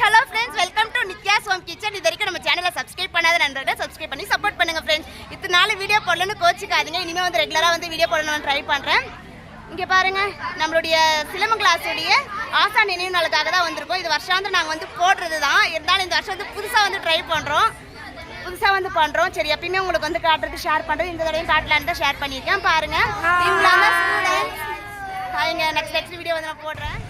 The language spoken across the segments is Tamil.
Hello friends, welcome to Nithya's home kitchen. இது வரைக்கும் நம்ம சேனலை சப்ஸ்கிரைப் பண்ணாத நண்பர்கள் சப்ஸ்கிரைப் பண்ணி சப்போர்ட் பண்ணுங்க ஃப்ரெண்ட்ஸ். இத்தனை நாள் வீடியோ போடலன்னு கோச்சிக்காதீங்க. இனிமேல் வந்து ரெகுலராக வந்து வீடியோ போடணும்னு ட்ரை பண்ணுறேன். இங்கே பாருங்கள், நம்மளுடைய சிலம்பம் கிளாஸுடைய ஆசா நினைவு நாளுக்காக தான் வந்திருக்கோம். இது வருஷம் நாங்கள் வந்து போடுறது தான். இருந்தாலும் இந்த வருஷம் வந்து புதுசாக வந்து ட்ரை பண்ணுறோம். சரி, எப்பயுமே உங்களுக்கு வந்து காட்டுறது ஷேர் பண்ணுறது. இந்த தடவையும் காட்டலான்னு தான் ஷேர் பண்ணியிருக்கேன். பாருங்கள், இங்கே நெக்ஸ்ட் வீடியோ வந்து நான் போடுறேன்.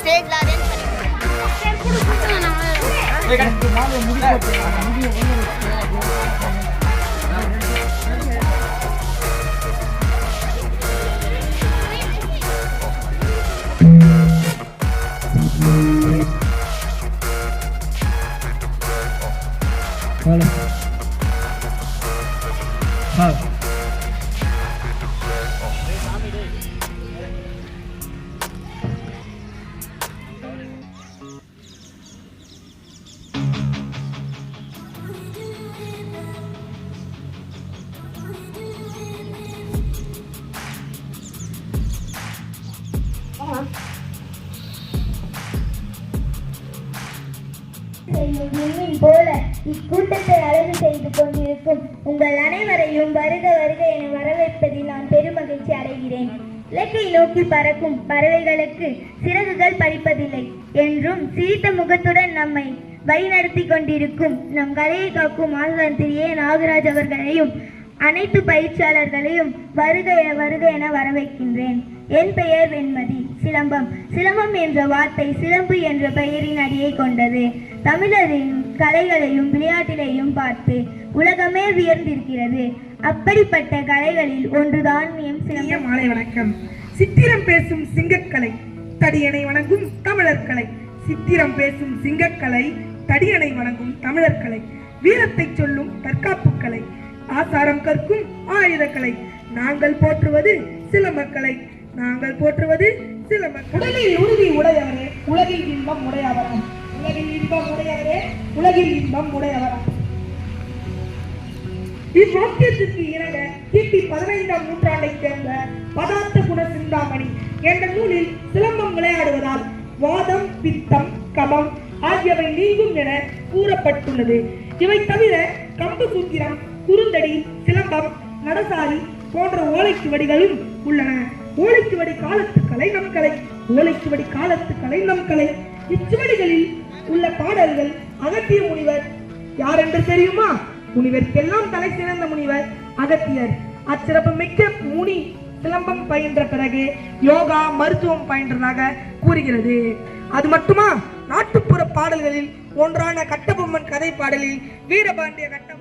ஸ்டேஜ்ல அரேஞ்ச் போல இக்கூட்டத்தை அழகு செய்து கொண்டிருக்கும் உங்கள் அனைவரையும் வருக வருக என வரவேற்பதில் நான் பெருமகிழ்ச்சி அடைகிறேன். இலக்கை நோக்கி பறக்கும் பறவைகளுக்கு சிறகுகள் பறிப்பதில்லை என்றும் சிரித்த முகத்துடன் நம்மை வழிநடத்தி கொண்டிருக்கும் நம் கலையை காக்கும் ஆசான் திரு ஏ. நாகராஜ் அவர்களையும் அனைத்து பயிற்சியாளர்களையும் வருக என வரவேற்கின்றேன். என் பெயர் வெண்மதி. சிலம்பம் என்ற வார்த்தை சிலம்பு என்ற பெயரின் அடியை கொண்டது. தமிழரின் கலைகளையும் விளையாட்டிலையும் பார்த்து உலகமே வியந்திருக்கிறது. அப்படிப்பட்ட கலைகளில் ஒன்றுதான் சிலம்பம். மாலை வணக்கம். சித்திரம் பேசும் சிங்கக்கலை, தடியணை வணங்கும் தமிழர்கலை. சித்திரம் பேசும் சிங்கக்கலை, தடியணை வணங்கும் தமிழர்கலை. வீரத்தை சொல்லும் தற்காப்பு கலை, ஆசாரம் கற்கும் ஆயுதக்கலை. நாங்கள் போற்றுவது சிலம்பக்கலை, நாங்கள் போற்றுவது சிலம்பக்கலை. உடலில் உறுதி உடையவரே, உலகில் இன்பம் உடையவராம். உலகில் இன்பம் உடையவரே, உலகில் இன்பம் உடையவராம். இவ்வாக்கியத்திற்கு இணங்க கிபி 15ஆம் நூற்றாண்டைச் சேர்ந்த பதார்த்த குண சிந்தாமணி என்ற நூலில் சிலம்பம் விளையாடுவதால் வாதம், பித்தம், கபம் ஆகியவை நீங்கும் என கூறப்பட்டுள்ளது. இவை தவிர கம்பு சூத்திரம், குறுந்தடி, சிலம்பம், நடசாரி போன்ற ஓலைச்சுவடிகளும் உள்ளன. ஓலைச்சுவடி காலத்து கலை நம் கலை, ஓலைச்சுவடி காலத்து கலை நம் கலை. இச்சுவடிகளில் உள்ள பாடல்கள் அகத்திய முனிவர் யார் என்று தெரியுமா? முனிவருக்கெல்லாம் தலை சிறந்த முனிவர் அகத்தியர். அச்சிறப்பு மிக்க முனி சிலம்பம் பயின்ற பிறகு யோகா, மருத்துவம் பயின்றதாக கூறுகிறது. அது மட்டுமா, நாட்டுப்புற பாடல்களில் ஒன்றான கட்டபொம்மன் கதை பாடலில் வீரபாண்டிய கட்டபொம்மன்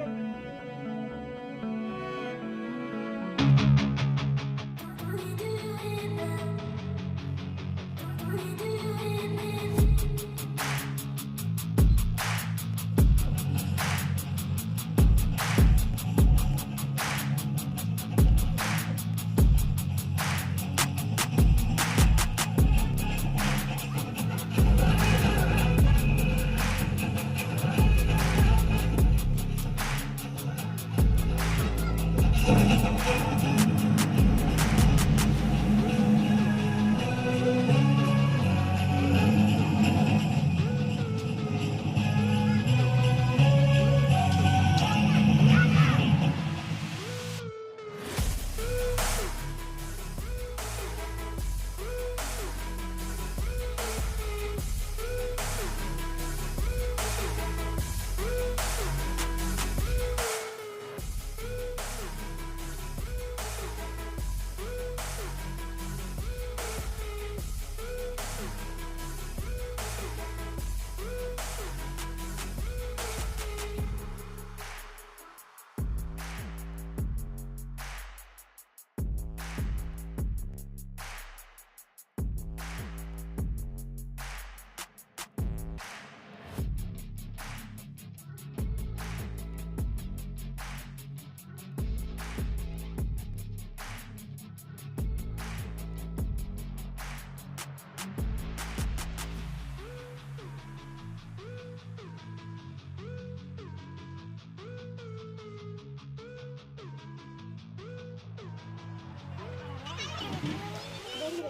வெரி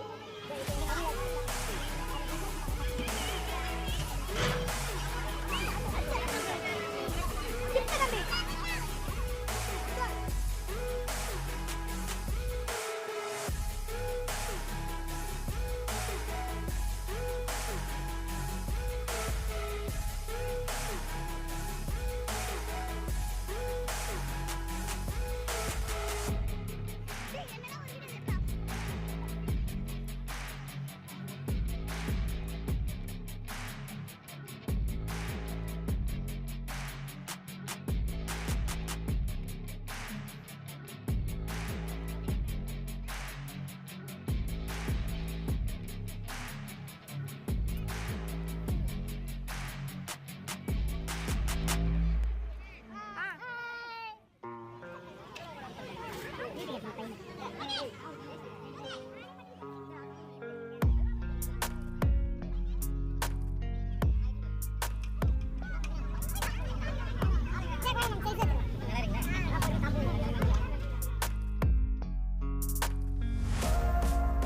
வெரி